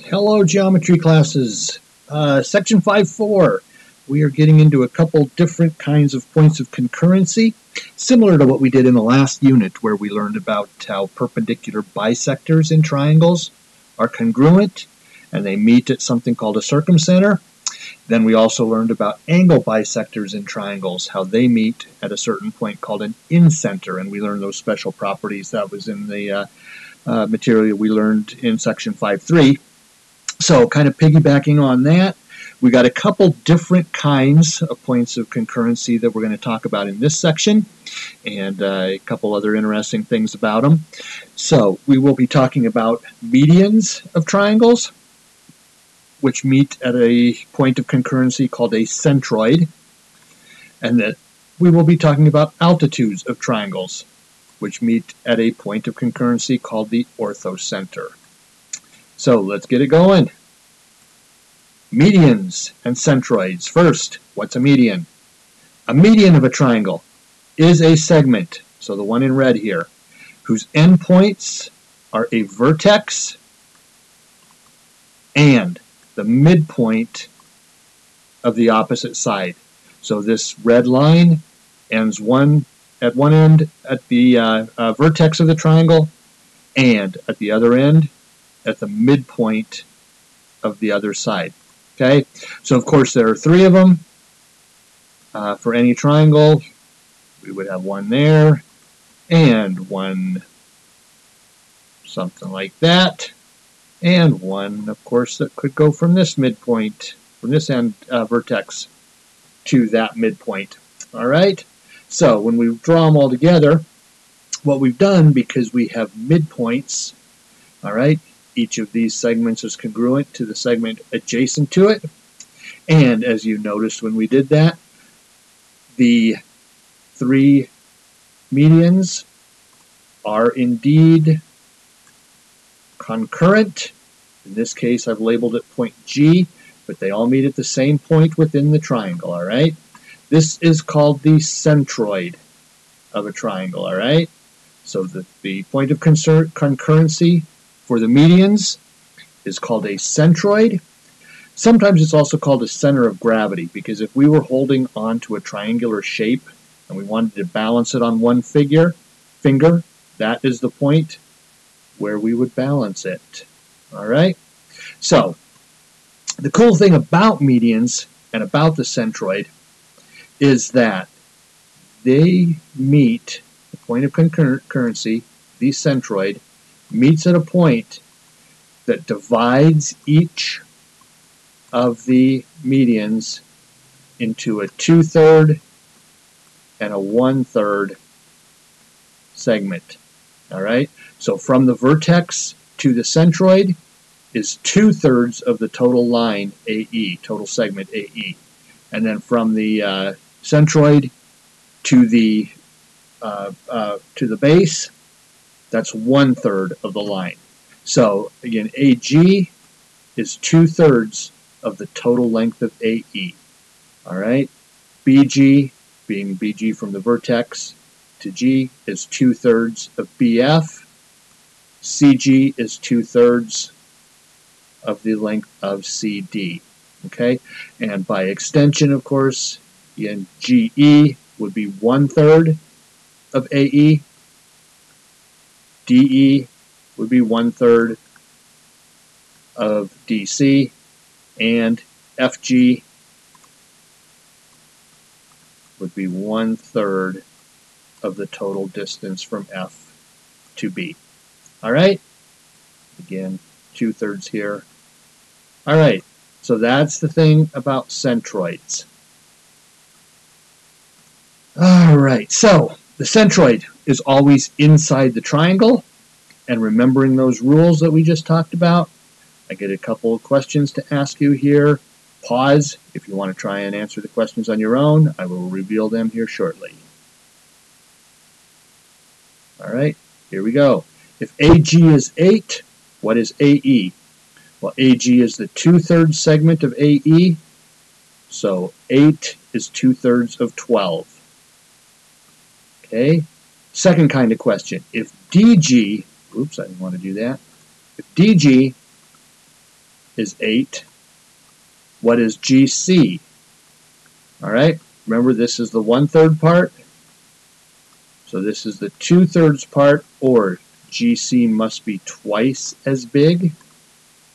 Hello, geometry classes. Section 5.4. We are getting into a couple different kinds of points of concurrency, similar to what we did in the last unit where we learned about how perpendicular bisectors in triangles are congruent and they meet at something called a circumcenter. Then we also learned about angle bisectors in triangles, how they meet at a certain point called an incenter, and we learned those special properties. That was in the material we learned in section 5.3. So kind of piggybacking on that, we got a couple different kinds of points of concurrency that we're going to talk about in this section, and a couple other interesting things about them. So we will be talking about medians of triangles, which meet at a point of concurrency called a centroid, and that we will be talking about altitudes of triangles, which meet at a point of concurrency called the orthocenter. So let's get it going. Medians and centroids. First, what's a median? A median of a triangle is a segment, so the one in red here, whose endpoints are a vertex and the midpoint of the opposite side. So this red line ends at one end at the vertex of the triangle and at the other end at the midpoint of the other side. Okay, so of course there are three of them. For any triangle, we would have one there and one something like that, and one, of course, that could go from this midpoint, from this end vertex to that midpoint. All right, so when we draw them all together, what we've done, because we have midpoints, all right, each of these segments is congruent to the segment adjacent to it. And as you noticed when we did that, the three medians are indeed concurrent. In this case, I've labeled it point G, but they all meet at the same point within the triangle, all right? This is called the centroid of a triangle, all right? So the point of concurrency for the medians is called a centroid. Sometimes it's also called a center of gravity, because if we were holding on to a triangular shape and we wanted to balance it on one finger, that is the point where we would balance it. All right? So, the cool thing about medians and about the centroid is that they meet the point of concurrency, the centroid, meets at a point that divides each of the medians into a 2/3 and a 1/3 segment. All right, so from the vertex to the centroid is 2/3 of the total line AE, total segment AE, and then from the centroid to the base, that's 1/3 of the line. So again, AG is 2/3 of the total length of AE. All right, BG, being BG from the vertex to G, is 2/3 of BF. CG is 2/3 of the length of CD. Okay, and by extension, of course, again, GE would be 1/3 of AE. DE would be 1/3 of DC, and FG would be 1/3 of the total distance from F to B. All right? Again, 2/3 here. All right, so that's the thing about centroids. All right, so the centroid is always inside the triangle, and remembering those rules that we just talked about, I get a couple of questions to ask you here. Pause if you want to try and answer the questions on your own. I will reveal them here shortly. All right, here we go. If AG is 8, what is AE? Well, AG is the 2/3 segment of AE, so 8 is 2/3 of 12. Okay, second kind of question. If DG, oops, I didn't want to do that. If DG is 8. What is GC? All right, remember this is the 1/3 part. So this is the 2/3 part, or GC must be twice as big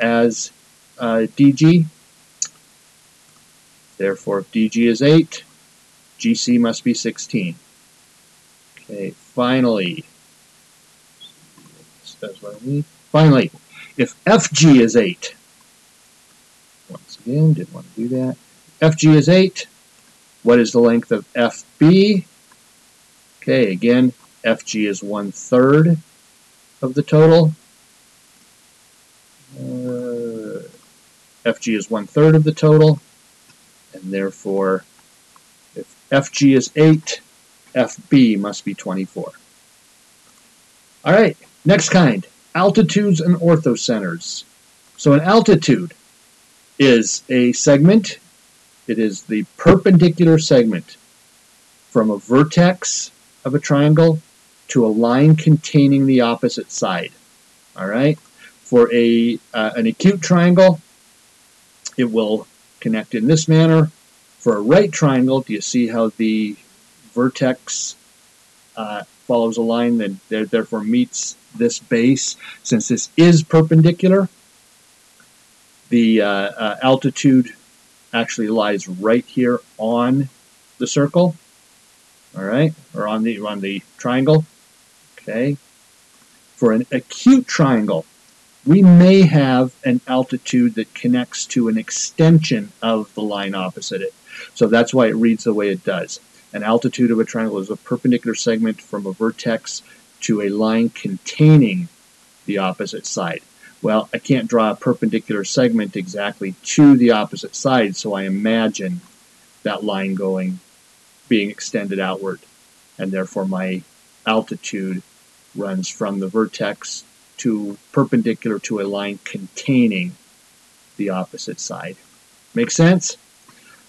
as DG. Therefore, if DG is 8, GC must be 16. Okay, finally, finally, if FG is 8, once again, didn't want to do that. FG is 8, what is the length of FB? Okay, again, FG is 1/3 of the total. FG is 1/3 of the total, and therefore, if FG is 8, FB must be 24. All right, next kind, altitudes and orthocenters. So an altitude is a segment. It is the perpendicular segment from a vertex of a triangle to a line containing the opposite side. All right, for an acute triangle, it will connect in this manner. For a right triangle, do you see how the vertex follows a line that therefore meets this base? Since this is perpendicular, the altitude actually lies right here on the circle, all right, or on the triangle. Okay. For an acute triangle, we may have an altitude that connects to an extension of the line opposite it. So that's why it reads the way it does. An altitude of a triangle is a perpendicular segment from a vertex to a line containing the opposite side. Well, I can't draw a perpendicular segment exactly to the opposite side, so I imagine that line being extended outward, and therefore my altitude runs from the vertex to perpendicular to a line containing the opposite side. Make sense?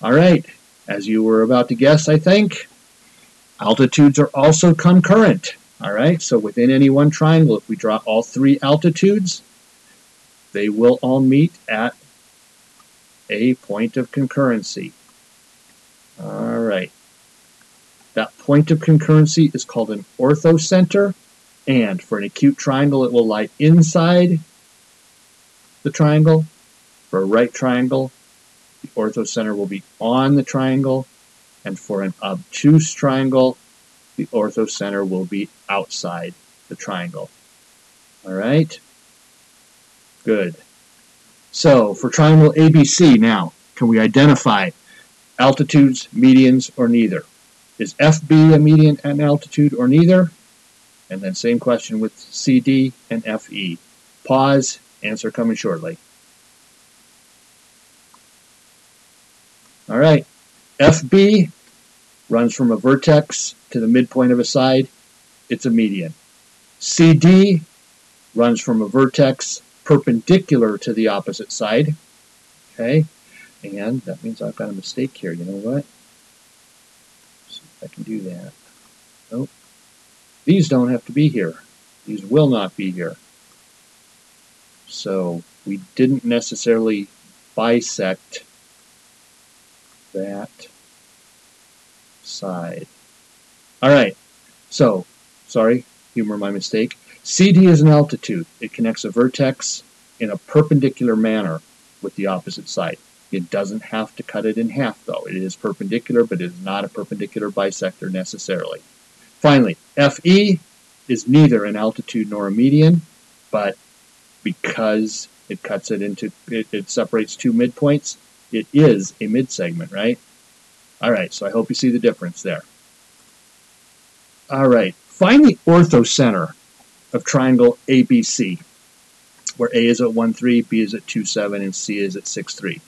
All right, as you were about to guess, I think, altitudes are also concurrent. All right, so within any one triangle, if we draw all 3 altitudes, they will all meet at a point of concurrency. All right, that point of concurrency is called an orthocenter, and for an acute triangle, it will lie inside the triangle. For a right triangle, the orthocenter will be on the triangle, and for an obtuse triangle, the orthocenter will be outside the triangle. All right? Good. So for triangle ABC now, can we identify altitudes, medians, or neither? Is FB a median and altitude or neither? And then same question with CD and FE. Pause, answer coming shortly. All right, FB runs from a vertex to the midpoint of a side. It's a median. CD runs from a vertex perpendicular to the opposite side. Okay, and that means I've got a mistake here. You know what? Let's see if I can do that. Nope. These don't have to be here. These will not be here. So we didn't necessarily bisect that side. All right, so, sorry, humor my mistake. CD is an altitude. It connects a vertex in a perpendicular manner with the opposite side. It doesn't have to cut it in half, though. It is perpendicular, but it is not a perpendicular bisector necessarily. Finally, FE is neither an altitude nor a median, but because it cuts it into, it separates 2 midpoints, it is a midsegment, right? All right, so I hope you see the difference there. All right, find the orthocenter of triangle ABC, where A is at 1,3, B is at 2,7, and C is at 6,3.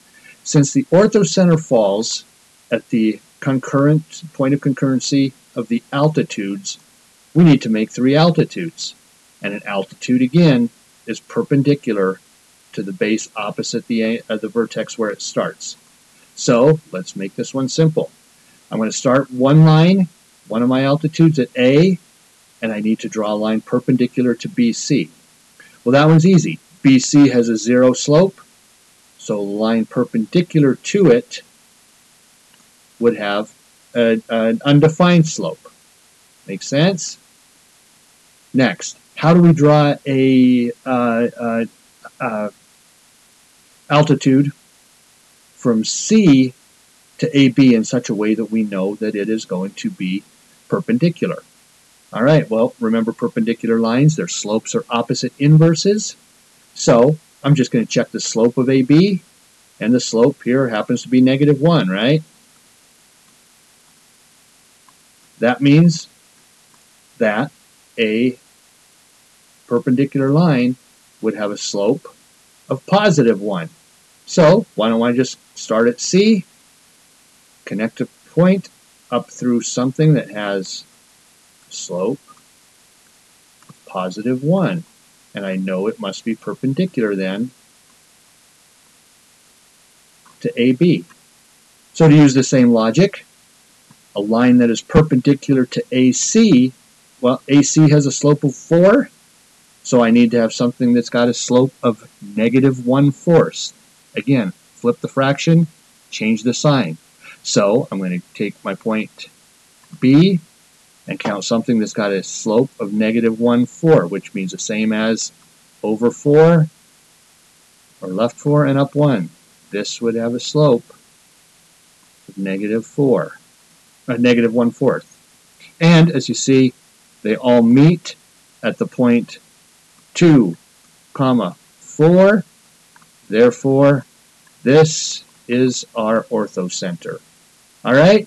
Since the orthocenter falls at the concurrent point of concurrency of the altitudes, we need to make 3 altitudes. And an altitude, again, is perpendicular to the base opposite the vertex where it starts. So let's make this one simple. I'm going to start one line, one of my altitudes at A, and I need to draw a line perpendicular to BC. Well, that one's easy. BC has a 0 slope, So the line perpendicular to it would have an undefined slope. Make sense? Next, how do we draw a altitude from C to AB in such a way that we know that it is going to be perpendicular? All right, well, remember perpendicular lines, their slopes are opposite inverses. So I'm just going to check the slope of AB, and the slope here happens to be -1, right? That means that a perpendicular line would have a slope of +1. So why don't I just start at C, connect a point up through something that has slope +1, and I know it must be perpendicular then to AB. So to use the same logic, a line that is perpendicular to AC, well, AC has a slope of 4, so I need to have something that's got a slope of -1/4. Again, flip the fraction, change the sign. So I'm going to take my point B and count something that's got a slope of -1/4, which means the same as over 4, or left 4 and up 1. This would have a slope of -1/4. And as you see, they all meet at the point 2, 4. Therefore, this is our orthocenter. All right?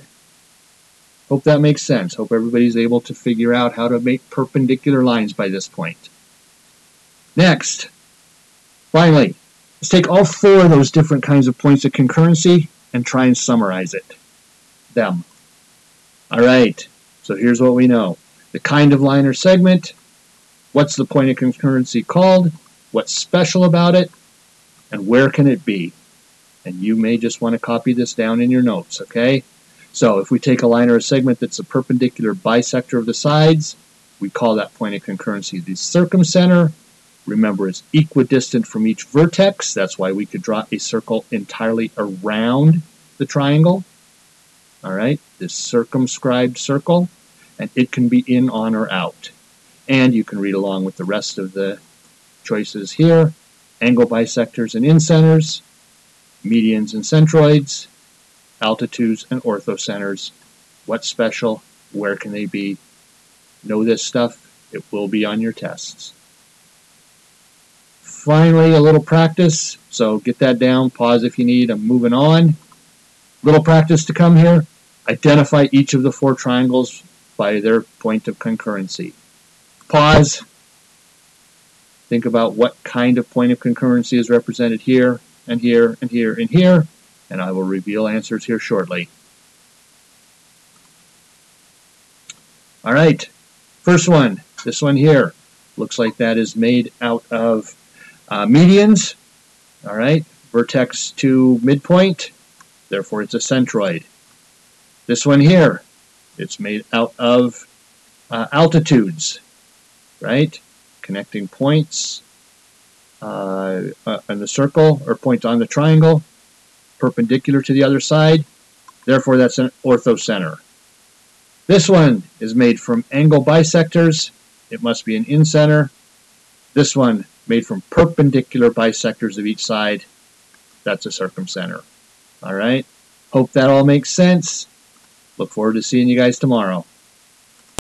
Hope that makes sense. Hope everybody's able to figure out how to make perpendicular lines by this point. Next, finally, let's take all 4 of those different kinds of points of concurrency and try and summarize them. All right, so here's what we know. The kind of line or segment, what's the point of concurrency called, what's special about it, and where can it be? And you may just want to copy this down in your notes, okay? So if we take a line or a segment that's a perpendicular bisector of the sides, we call that point of concurrency the circumcenter. Remember, it's equidistant from each vertex. That's why we could draw a circle entirely around the triangle. All right, this circumscribed circle, and it can be in, on, or out. And you can read along with the rest of the choices here. Angle bisectors and incenters, medians and centroids, altitudes and orthocenters. What's special? Where can they be? Know this stuff. It will be on your tests. Finally, a little practice. So get that down. Pause if you need. I'm moving on. Little practice to come here. Identify each of the 4 triangles by their point of concurrency. Pause. Think about what kind of point of concurrency is represented here, and here, and here, and here, and I will reveal answers here shortly. All right, first one, this one here, looks like that is made out of medians. All right, vertex to midpoint, therefore it's a centroid. This one here, it's made out of altitudes, right? Connecting points on the circle, or points on the triangle, perpendicular to the other side. Therefore, that's an orthocenter. This one is made from angle bisectors. It must be an incenter. This one made from perpendicular bisectors of each side. That's a circumcenter. All right. Hope that all makes sense. Look forward to seeing you guys tomorrow.